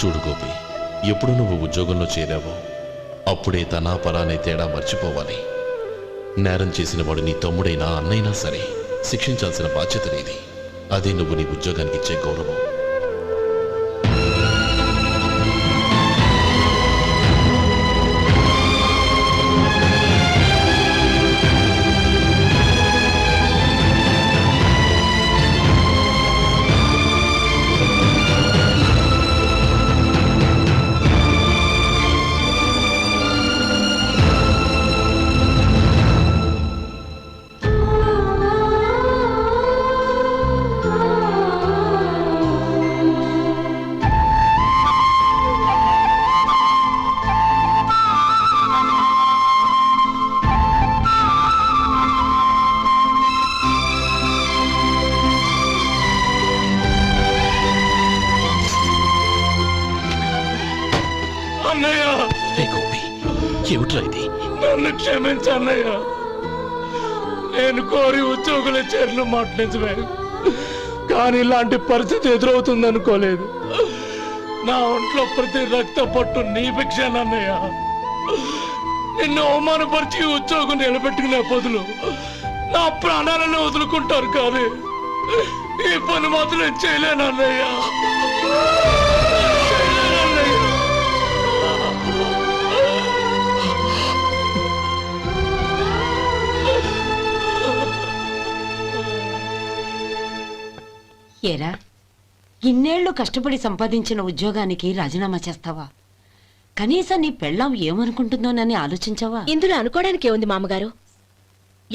చూడు గోపి, ఎప్పుడు నువ్వు ఉద్యోగంలో చేరావో అప్పుడే తనా పరానే తేడా మర్చిపోవాలి. నేరం చేసిన వాడు నీ తమ్ముడైనా అన్నైనా సరే శిక్షించాల్సిన బాధ్యత నీది. అదే నువ్వు నీ ఉద్యోగానికి ఇచ్చే గౌరవం. ఏమిట్రా ఇది? నన్ను క్షమించన్నయ్య. నేను కోరి ఉద్యోగుల చేర్లు మాట్లాడించమే, కానీ ఇలాంటి పరిస్థితి ఎదురవుతుంది అనుకోలేదు. నా ఒంట్లో ప్రతి రక్త పట్టు నీ భిక్షానన్నయ్య. నిన్ను అవమానపరిచి ఉద్యోగం నిలబెట్టుకునే బదులు నా ప్రాణాలను వదులుకుంటారు, కానీ ఈ పని మాత్రం చేయలేనన్నయ్య. ఏరా, ఇన్నేళ్లు కష్టపడి సంపాదించిన ఉద్యోగానికి రాజీనామా చేస్తావా? కనీసం నీ పెళ్ళాం ఏమనుకుంటుందోనని ఆలోచించావా? ఇందులో అనుకోవడానికి ఏముంది మామగారు?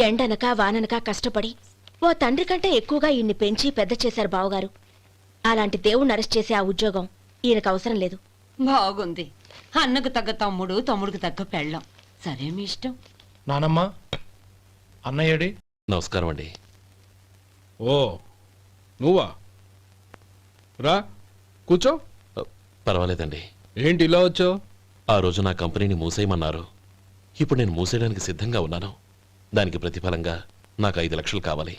ఎండనక వాననక కష్టపడి ఓ తండ్రి కంటే ఎక్కువగా ఈయన్ని పెంచి పెద్ద చేశారు బావగారు. అలాంటి దేవుణ్ణి అరెస్ట్ చేసే ఆ ఉద్యోగం ఈయనకు అవసరం లేదు. బాగుంది. అన్నకు తగ్గ తమ్ముడు, తమ్ముడికి తగ్గ పెళ్ళాం. సరే, మీ ఇష్టం. నానమ్మ, అన్నయ్యడి. నమస్కారం అండి. ఓ నువ్వా? రా కూర్చో. పర్వాలేదండి. ఏంటి ఇలా వచ్చావు? ఆ రోజు నా కంపెనీని మూసేయమన్నారు. ఇప్పుడు నేను మూసేయడానికి సిద్ధంగా ఉన్నాను. దానికి ప్రతిఫలంగా నాకు 5 లక్షలు కావాలి.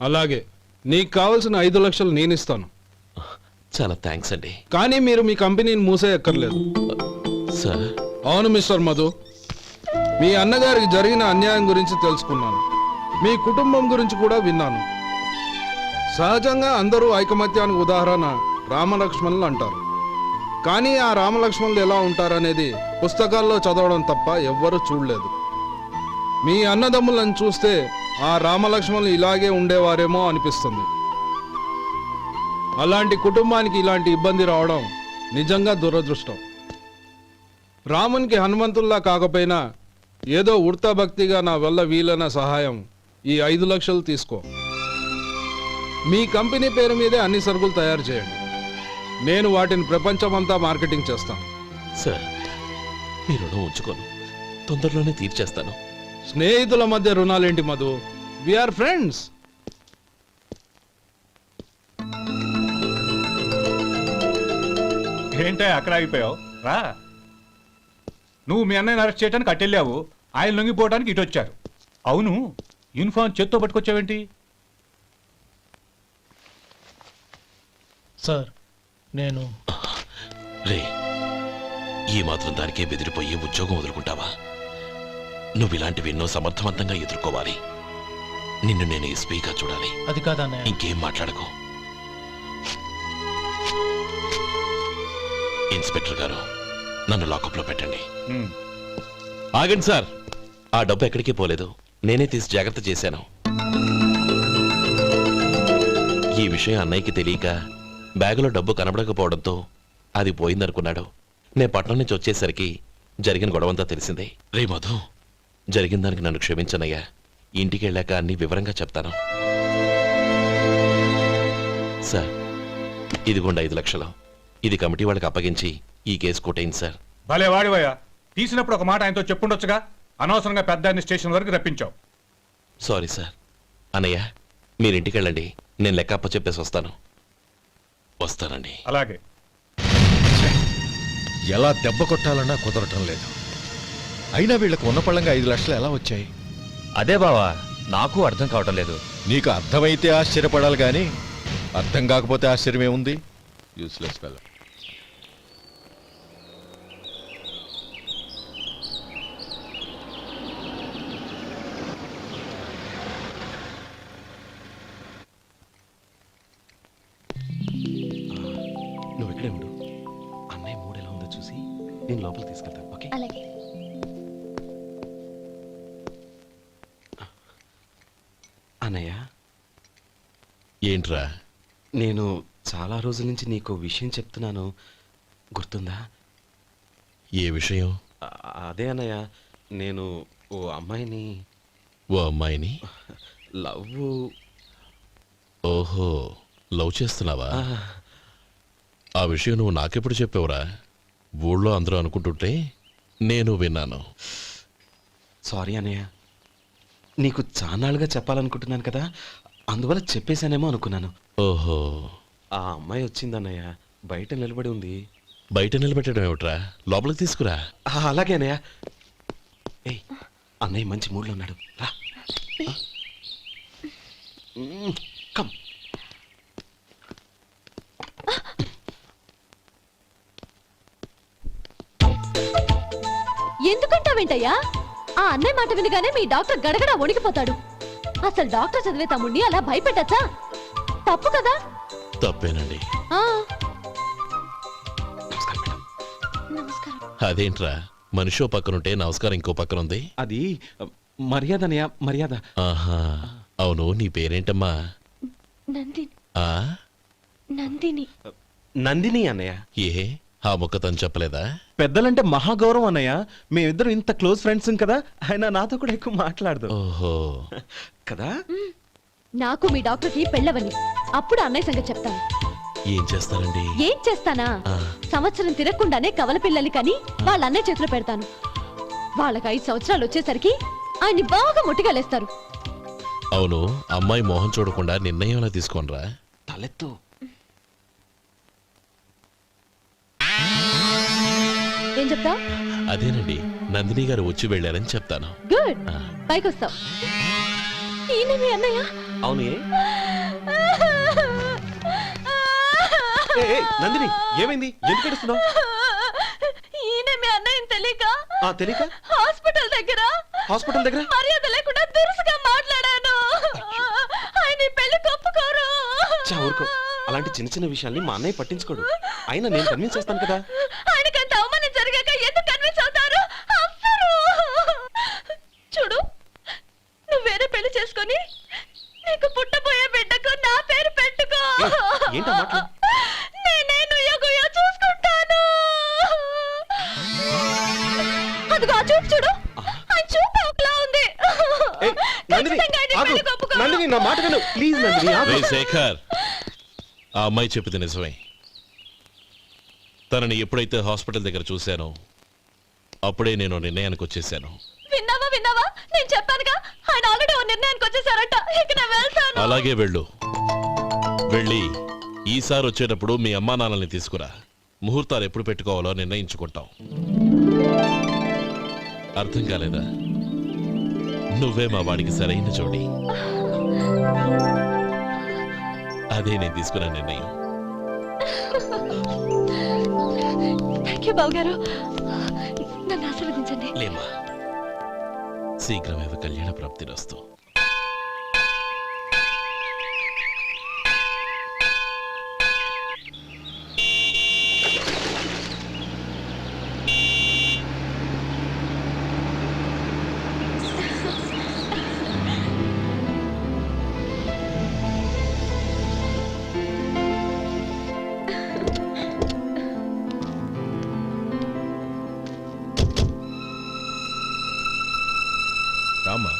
అలాగే, నీకు కావాల్సిన 5 లక్షలు నేను ఇస్తాను. చాలా థ్యాంక్స్ అండి. కానీ మీరు మీ కంపెనీని మూసేయక్కర్లేదు. సార్? అవును మిస్టర్ మధు, మీ అన్నగారికి జరిగిన అన్యాయం గురించి తెలుసుకున్నాను. మీ కుటుంబం గురించి కూడా విన్నాను. సహజంగా అందరూ ఐకమత్యానికి ఉదాహరణ రామలక్ష్మణులు అంటారు. కానీ ఆ రామలక్ష్మణులు ఎలా ఉంటారనేది పుస్తకాల్లో చదవడం తప్ప ఎవ్వరూ చూడలేదు. మీ అన్నదమ్ములను చూస్తే ఆ రామలక్ష్మణులు ఇలాగే ఉండేవారేమో అనిపిస్తుంది. అలాంటి కుటుంబానికి ఇలాంటి ఇబ్బంది రావడం నిజంగా దురదృష్టం. రామునికి హనుమంతుల్లా కాకపోయినా ఏదో ఉడతా భక్తిగా నా వల్ల వీలైన సహాయం ఈ 5 లక్షలు తీసుకో. మీ కంపెనీ పేరు మీదే అన్ని సరుకులు తయారు చేయండి. నేను వాటిని ప్రపంచమంతా మార్కెటింగ్ చేస్తాను. సార్, మీ రుణం ఉంచుకోను, తొందరలోనే తీర్చేస్తాను. స్నేహితుల మధ్య రుణాలేంటి మధు? We are friends. ఏంటే అక్కడ ఆగిపోయావు? రా. నువ్వు మీ అన్నయ్యని అరెస్ట్ చేయడానికి అట్టెళ్ళావు, ఆయన లొంగిపోవడానికి ఇటు వచ్చారు. అవును, యూనిఫామ్ చేత్తో పట్టుకొచ్చావేంటి? సార్, నేను రే, ఈ మాత్రం దానికే బెదిరిపోయి ఉద్యోగం వదులుకుంటావా? నువ్వు ఇలాంటివి ఎన్నో సమర్థవంతంగా ఎదుర్కోవాలి. నిన్ను నేను ఎస్పీగా చూడాలి. అది కాదన్నయ్య. ఇంకేం మాట్లాడకు. ఇన్స్పెక్టర్ గారు, నన్ను లాకప్లో పెట్టండి. ఆగండి సార్, ఆ డబ్బు ఎక్కడికి పోలేదు, నేనే తీసి జాగ్రత్త చేశాను. ఈ విషయం అన్నయ్యకి తెలియక బ్యాగులో డబ్బు కనబడకపోవడంతో అది పోయిందనుకున్నాడు. నే పట్నం నుంచి వచ్చేసరికి జరిగిన గొడవంతా తెలిసిందే. రే మధు, జరిగిన దానికి నన్ను క్షమించనయ్యా. ఇంటికి వెళ్ళాక అన్ని వివరంగా చెప్తాను. సార్, ఇదిగోండి 5 లక్షలు. ఇది కమిటీ వాళ్ళకి అప్పగించి ఈ కేసు కొట్టేయండి సార్. భలే వాడివయ్యా, తీసినప్పుడు ఒక మాట ఆయనతో చెప్పుండొచ్చుగా. అనవసరంగా పెద్ద ఆయన స్టేషన్ వరకు రప్పించావు. Sorry sir. అన్నయ్య, మీరు ఇంటికి వెళ్ళండి, నేను లెక్క అప్ప చెప్పేసి వస్తాను. వస్తానండి. అలాగే. ఎలా దెబ్బ కొట్టాలన్నా కుదరటం లేదు. అయినా వీళ్ళకు ఉన్న పళ్ళంగా 5 లక్షలు ఎలా వచ్చాయి? అదే బావా, నాకు అర్థం కావటం లేదు. నీకు అర్థమైతే ఆశ్చర్యపడాలి కానీ అర్థం కాకపోతే ఆశ్చర్యమేముంది? Useless fellow. నువ్వు ఇక్కడే ఉండు. అన్నయ్య మూడు ఎలా ఉందో చూసి నేను లోపలికి తీసుకెళ్తాను. ఓకే? అలాగే. అన్నయ్య, ఏంట్రా? నేను చాలా రోజుల నుంచి నీకు విషయం చెప్తున్నాను, గుర్తుందా? ఏ విషయం? అదే అన్నయ్య, నేను ఓ అమ్మాయిని లవ్. ఓహో, లవ్ చేస్తున్నావా? ఆ విషయం నువ్వు నాకెప్పుడు చెప్పావురా? ఊళ్ళో అందరూ అనుకుంటుంటే నేను విన్నాను. సారీ అన్నయ్య, నీకు చాన్నాళ్ళుగా చెప్పాలనుకుంటున్నాను కదా, అందువల్ల చెప్పేశానేమో అనుకున్నాను. ఓహో, ఆ అమ్మాయి వచ్చిందన్నయ్య, బయట నిలబడి ఉంది. బయట నిలబెట్టడం ఏమిట్రా? లోపలికి తీసుకురా. అలాగే అన్నయ్య. ఏయ్, అన్నయ్య మంచి మూడ్లో ఉన్నాడు, రా. కమ్. ఎందుకంటావేంటయ్యా? ఆ అన్నయ్య మాట వినగానే మీ డాక్టర్ గడగడ వణికిపోతాడు. అసలు డాక్టర్ చదివే తమ్ముడిని అలా భయపెట్టచ్చా? తప్పు కదా? తప్పేనండి. నమస్కారం. అదేంట్రా, మనిషో పక్కనుంటే నమస్కారం ఇంకో పక్కన ఉంది? అది మర్యాద అన్నయ్య, మర్యాద. ఆహా, అవును, నీ పేరేంటమ్మా? నందిని. ఆ నందిని. నందిని అన్నయ్య. ఏ, ఆ ముక్క తను చెప్పలేదా? పెద్దలంటే మహాగౌరవం అన్నయ్య. మేమిద్దరం ఇంత క్లోజ్ ఫ్రెండ్స్ కదా, ఆయన నాతో కూడా ఎక్కువ మాట్లాడదు. ఓహో, కదా? నాకు మీ డాక్టర్కి పెళ్ళవని అప్పుడు అన్నయ్య సంగతి చెప్తాను. ఏం చేస్తారండి? ఏం చేస్తానా? సంవత్సరం తిరగకుండానే కవల పిల్లల్ని కని వాళ్ళ అన్నయ్య చేతిలో పెడతాను. వాళ్ళకి 5 సంవత్సరాలు వచ్చేసరికి ఆయన్ని బాగా ముట్టిగలేస్తారు. అవును, అమ్మాయి మోహం చూడకుండా నిర్ణయం ఎలా తీసుకోనరా? తలెత్తు. ఏం చెప్తా? అదేనండి, నందిని గారు వచ్చి వెళ్ళారని చెప్తాను. గుడ్, పైకొస్తావు. ఈయన మీ అన్నయ్య? అవును. నందిని, ఏమైంది? ఎందుకు ఏడుస్తున్నావు? ఈయన మీ అన్నయ్యని తెలియక తెలియక హాస్పిటల్ దగ్గర మర్యాద లేకుండా దురుసుగా మాట్లాడాను. ఆయన పెళ్లి ఒప్పుకోరు. ఊరుకో, అలాంటి చిన్న చిన్న విషయాల్ని మా అన్నయ్య పట్టించుకోడు. అయినా నేను కన్విన్స్ చేస్తాను కదా. ఆయనకంత అవమానం జరిగాక ఎందుకు కన్విన్స్ అవుతారు? అవ్వరు. చూడు, నువ్వు వేరే పెళ్లి చేసుకొని నీకు పుట్టబోయే బిడ్డకు నా పేరు పెట్టుకో. ఏంటా మాటలు? నేనే నుయ్యగుయ్య చూసుకుంటాను. అదిగో ఆ చూపు చూడు, ఆ చూపు ఒకలా ఉంది. ఖచ్చితంగా ఆయన పెళ్లికి ఒప్పుకో. నందిని నా మాట విను ప్లీజ్. నందిని రే శేఖర్, ఆ అమ్మాయి చెప్పింది నిజమే. తనని ఎప్పుడైతే హాస్పిటల్ దగ్గర చూశానో అప్పుడే నేను నిర్ణయానికి వచ్చేసాను. విన్నావా విన్నావా, నేను చెప్పానుగా ఆయన ఆల్రెడీ ఓ నిర్ణయానికి వచ్చేసారట. ఇక నేను వెళ్తాను. అలాగే వెళ్ళి ఈసారి వచ్చేటప్పుడు మీ అమ్మా నాన్నల్ని తీసుకురా. ముహూర్తాలు ఎప్పుడు పెట్టుకోవాలో నిర్ణయించుకుంటాం. అర్థం కాలేదా? నువ్వే మా వాడికి సరైన జోడి. అదే నేను తీసుకున్న నిర్ణయం. థ్యాంక్ యూ బావగారు, నన్ను ఆశీర్వదించండి. లేమ్మా, శీఘ్రమేవ కళ్యాణ ప్రాప్తిరస్తు. రామా,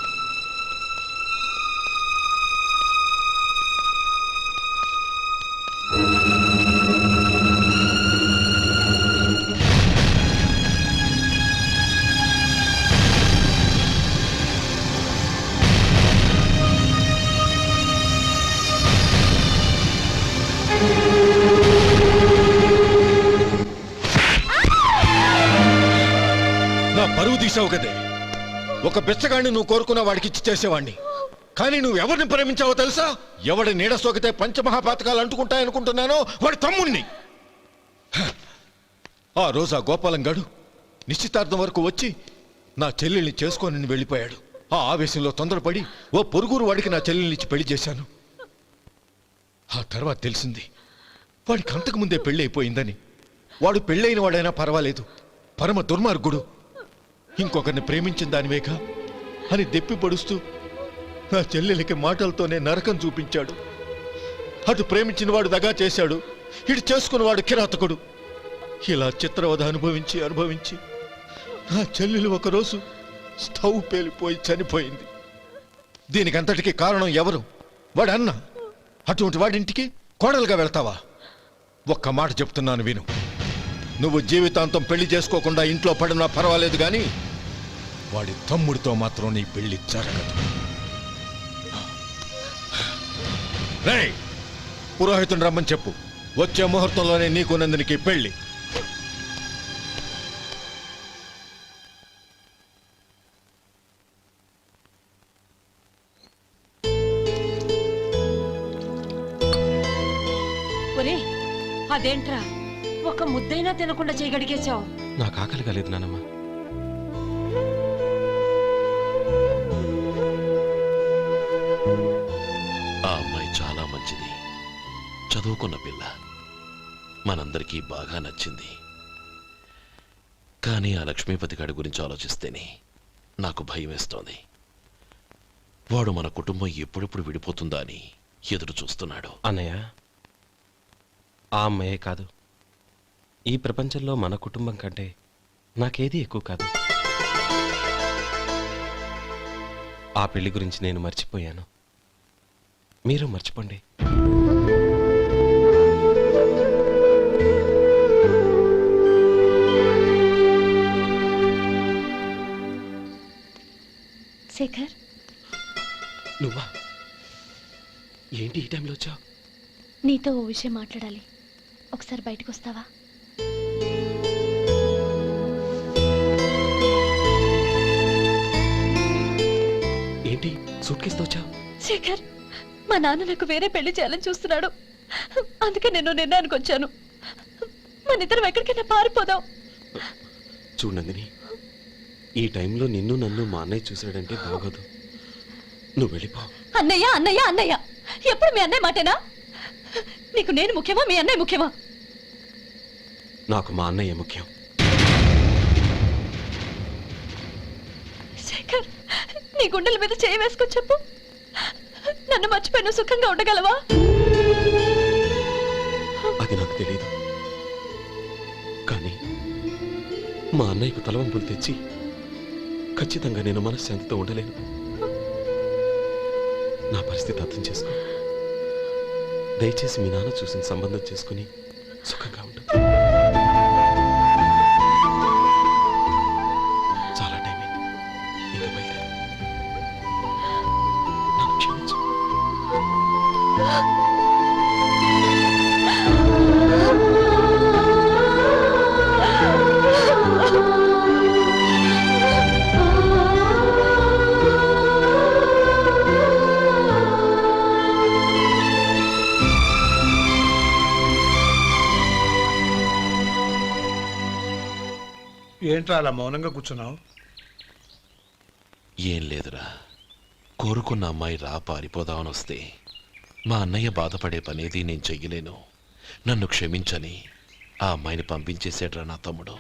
నా పరువు తీసావు కదే. ఒక బిచ్చగాడిని నువ్వు కోరుకున్న వాడికి ఇచ్చి చేసేవాడిని. కానీ నువ్వు ఎవరిని ప్రేమించావో తెలుసా? ఎవడి నీడ సోకితే పంచమహాపాతకాలు అంటుకుంటాయనుకుంటున్నానో వాడి తమ్ముణ్ణి. ఆ రోజు ఆ గోపాలం గడు నిశ్చితార్థం వరకు వచ్చి నా చెల్లెల్ని చేసుకొని వెళ్ళిపోయాడు. ఆ ఆవేశంలో తొందరపడి ఓ పొరుగురు వాడికి నా చెల్లెల్ని ఇచ్చి పెళ్లి చేశాను. ఆ తర్వాత తెలిసింది వాడికి అంతకుముందే పెళ్లి అయిపోయిందని. వాడు పెళ్ళైన వాడైనా పర్వాలేదు, పరమ దుర్మార్గుడు. ఇంకొకరిని ప్రేమించిన దానివేగా అని దెప్పి పొడుస్తూ నా చెల్లెలికి మాటలతోనే నరకం చూపించాడు. అటు ప్రేమించిన వాడు దగా చేశాడు, ఇటు చేసుకున్నవాడు కిరాతకుడు. ఇలా చిత్రవధ అనుభవించి నా చెల్లెలు ఒకరోజు స్టవ్ పేలిపోయి చనిపోయింది. దీనికంతటికి కారణం ఎవరు? వాడు అన్న. అటువంటి వాడింటికి కోడలుగా వెళ్తావా? ఒక్క మాట చెప్తున్నాను విను. నువ్వు జీవితాంతం పెళ్లి చేసుకోకుండా ఇంట్లో పడినా పర్వాలేదు, కానీ వాడి తమ్ముడితో మాత్రం నీ పెళ్లి జరగదు. రేయ్, పురోహితుని రమ్మని చెప్పు. వచ్చే ముహూర్తంలోనే నీకు నందినికి పెళ్లి. ఒరే, అదేంట్రా ఒక ముద్దైనా తినకుండా చేయగడిగేశావు? నాకు ఆకలి కాలేదు నానమ్మ. ఆ అమ్మాయి చాలా మంచిది, చదువుకున్న పిల్ల, మనందరికీ బాగా నచ్చింది. కానీ ఆ లక్ష్మీపతి గారి గురించి ఆలోచిస్తేనే నాకు భయం వేస్తోంది. వాడు మన కుటుంబం ఎప్పుడెప్పుడు విడిపోతుందా అని ఎదురు చూస్తున్నాడు. అన్నయ్య, ఆ అమ్మాయే కాదు, ఈ ప్రపంచంలో మన కుటుంబం కంటే నాకేది ఎక్కువ కాదు. ఆ పెళ్లి గురించి నేను మర్చిపోయాను, మీరు మర్చిపోండి. శేఖర్, నువ్వా? ఏంటి ఈ టైంలో వచ్చావు? నీతో ఓ విషయం మాట్లాడాలి. ఒకసారి బయటకు వస్తావా? ఏంటి సూట్ కేసుతో వచ్చావు? శేఖర్, మా నాన్న నాకు వేరే పెళ్లి చేయాలని చూస్తున్నాడు. అందుకే నేను నిర్ణయానికి వచ్చాను. మన ఇద్దరం ఎక్కడికైనా పారిపోదాం. చూడు నందిని, ఈ టైంలో నిన్ను నన్ను మా అన్నయ్య చూశాడంటే బాగోదు. నువ్వు వెళ్ళిపో. అన్నయ్య అన్నయ్య అన్నయ్య, ఎప్పుడు మీ అన్నయ్య మాటేనా? నీకు నేను ముఖ్యమా మీ అన్నయ్య ముఖ్యమా? నాకు మా అన్నయ్య ముఖ్యం. శేఖర్, నీ గుండెల మీద చేయి వేసుకొని చెప్పు, నన్ను మర్చిపోయి నువ్వు సుఖంగా ఉండగలవా? అది నాకు తెలియదు, కానీ మా అన్నయ్యకు తలవంపులు తెచ్చి ఖచ్చితంగా నేను మనశ్శాంతితో ఉండలేను. నా పరిస్థితి అర్థం చేసుకో. దయచేసి మీ నాన్న చూసిన సంబంధం చేసుకుని సుఖంగా ఉండు. చాలా టైం అయింది, ఇంకా బయలుదేరు. నన్ను క్షమించు. ఏంట్రా అలా మౌనంగా కూర్చున్నావు? ఏం లేదురా, కోరుకున్న అమ్మాయి రా పారిపోదామని వస్తే మా అన్నయ్య బాధపడే పనేది నేను చెయ్యలేను, నన్ను క్షమించని ఆ అమ్మాయిని పంపించేసేట్రా నా తమ్ముడు.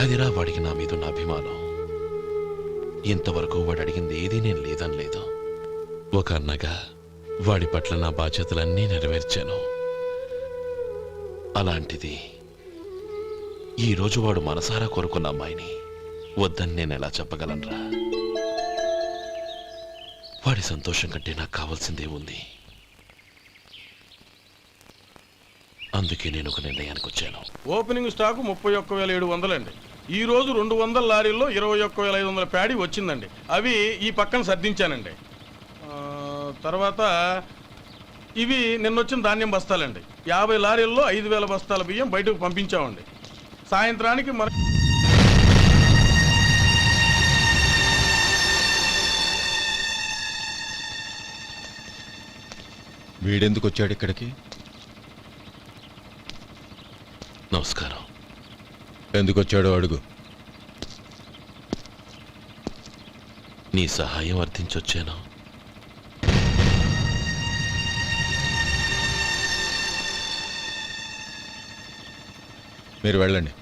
అదిరా వాడికి నా మీద ఉన్న అభిమానం. ఇంతవరకు వాడు అడిగింది ఏదీ నేను లేదని లేదు. ఒక అన్నగా వాడి పట్ల నా బాధ్యతలన్నీ నెరవేర్చాను. అలాంటిది ఈరోజు వాడు మనసారా కోరుకున్న అమ్మాయిని వద్దని నేను ఎలా చెప్పగలనురా? వాడి సంతోషం కంటే నాకు కావాల్సిందే ఉంది. అందుకే నేను ఒక నిర్ణయానికి వచ్చాను. ఓపెనింగ్ స్టాక్ 31,700 అండి. ఈ రోజు 200 లారీల్లో 21,500 ప్యాడీ వచ్చిందండి. అవి ఈ పక్కన సర్దించానండి. తర్వాత ఇవి నిన్నొచ్చిన ధాన్యం బస్తాలండి. 50 లారీల్లో 5,000 బస్తాల బియ్యం బయటకు పంపించామండి. సాయంత్రానికి మన వీడెందుకు వచ్చాడు ఇక్కడికి? నమస్కారం. ఎందుకు వచ్చాడో అడుగు. నీ సహాయం అర్థించొచ్చాను. మీరు వెళ్ళండి.